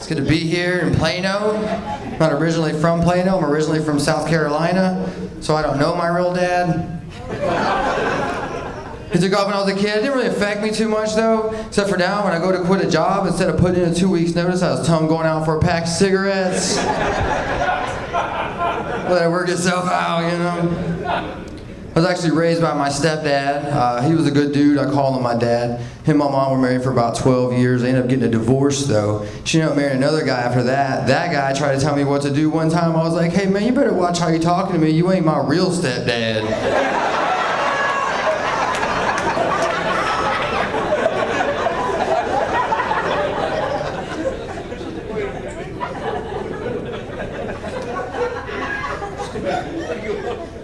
It's good to be here in Plano. I'm not originally from Plano. I'm originally from South Carolina, so I don't know my real dad. He took off when I was a kid. It didn't really affect me too much though, except for now when I go to quit a job, instead of putting in a 2 weeks notice, I was telling him going out for a pack of cigarettes. Let it work itself out, you know. I was actually raised by my stepdad. He was a good dude. I call him my dad. Him and my mom were married for about 12 years. They ended up getting a divorce though. She ended up marrying another guy after that. That guy tried to tell me what to do one time. I was like, hey man, you better watch how you're talking to me. You ain't my real stepdad.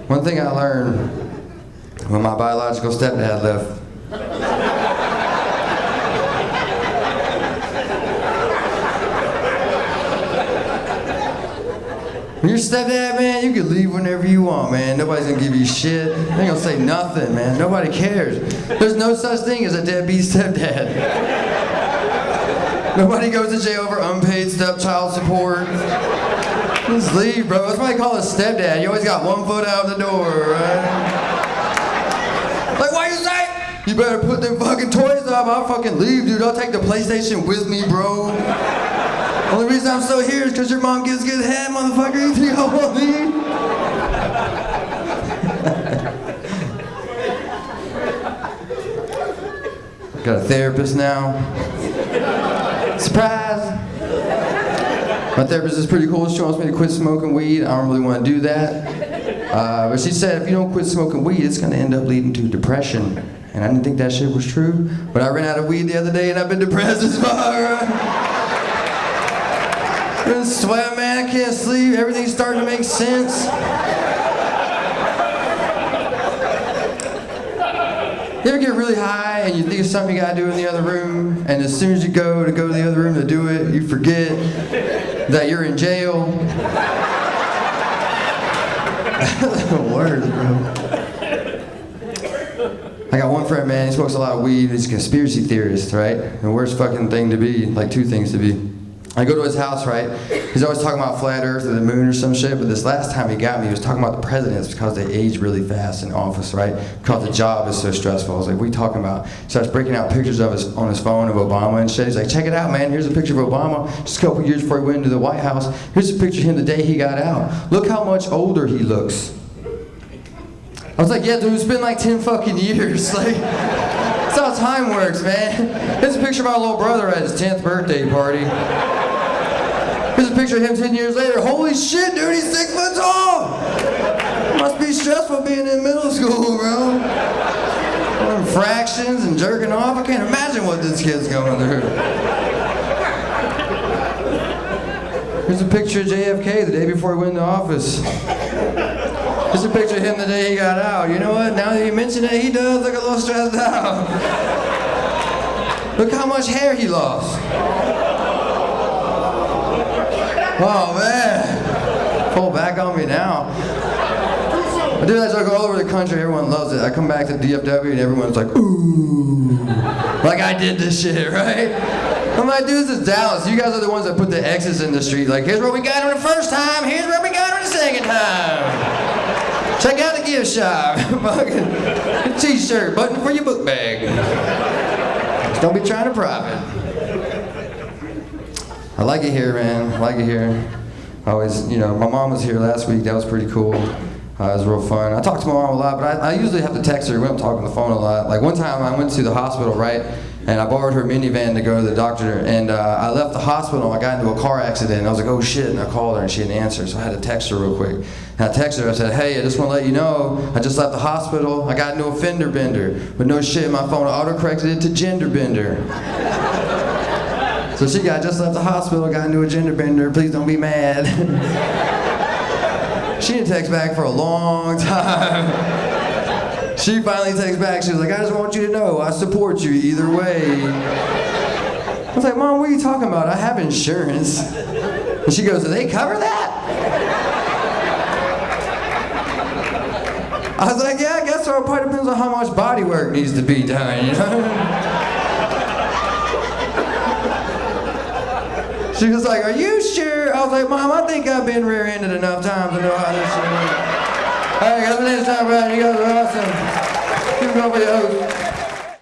One thing I learned when my biological stepdad left. When you're stepdad, man, you can leave whenever you want, man. Nobody's gonna give you shit. They ain't gonna say nothing, man. Nobody cares. There's no such thing as a deadbeat stepdad. Nobody goes to jail for unpaid stepchild support. Just leave, bro. That's why they call it stepdad. You always got one foot out the door, right? Like, why you say? You better put them fucking toys up. I'll fucking leave, dude. I'll take the PlayStation with me, bro. Only reason I'm still here is because your mom gives good head, motherfucker. You think I won't leave? Got a therapist now. Surprise! My therapist is pretty cool. She wants me to quit smoking weed. I don't really want to do that. But she said if you don't quit smoking weed, it's going to end up leading to depression. And I didn't think that shit was true. But I ran out of weed the other day and I've been depressed as fuck. I've been sweating, man. I can't sleep. Everything's starting to make sense. You ever get really high and you think of something you gotta do in the other room, and as soon as you go to the other room to do it, you forget that you're in jail? That's the worst, bro. I got one friend, man, he smokes a lot of weed. He's a conspiracy theorist, right? The worst fucking thing to be, like two things to be. I go to his house, right? He's always talking about flat earth or the moon or some shit, but this last time he got me, he was talking about the presidents because they age really fast in office, right? Because the job is so stressful. I was like, what are you talking about? He starts breaking out pictures of on his phone of Obama and shit. He's like, check it out, man. Here's a picture of Obama just a couple years before he went into the White House. Here's a picture of him the day he got out. Look how much older he looks. I was like, yeah, dude, it's been like 10 fucking years. Like, that's how time works, man. Here's a picture of my little brother at his 10th birthday party. Here's a picture of him 10 years later. Holy shit, dude, he's 6 foot tall! Must be stressful being in middle school, bro. Doing fractions and jerking off. I can't imagine what this kid's going through. Here's a picture of JFK the day before he went into office. Here's a picture of him the day he got out. You know what? Now that you mention it, he does look a little stressed out. Look how much hair he lost. Oh man, pull back on me now. I do that joke all over the country, everyone loves it. I come back to DFW and everyone's like, ooh, like I did this shit, right? I'm like, dude, this is Dallas. You guys are the ones that put the X's in the street. Like, here's what we got on the first time, here's what we got on the second time. Check out the gift shop. Fucking t-shirt, button for your book bag. Just don't be trying to profit. I like it here, man. I like it here. I always, you know, my mom was here last week. That was pretty cool. It was real fun. I talk to my mom a lot, but I usually have to text her. We don't talk on the phone a lot. Like one time I went to the hospital, right? And I borrowed her minivan to go to the doctor. And I left the hospital. I got into a car accident. And I was like, oh shit. And I called her and she didn't answer. So I had to text her real quick. And I texted her. I said, hey, I just want to let you know, I just left the hospital. I got into a fender bender. But no shit, my phone auto-corrected it to gender bender. So she just left the hospital, got into a gender bender, please don't be mad. She didn't text back for a long time. She finally texts back, she was like, I just want you to know, I support you either way. I was like, Mom, what are you talking about? I have insurance. And she goes, do they cover that? I was like, yeah, I guess so. It probably depends on how much body work needs to be done, you know? She was like, are you sure? I was like, Mom, I think I've been rear-ended enough times to know how this shit works. All right, guys, my name's Tom Brown. You guys are awesome. Keep going for your host.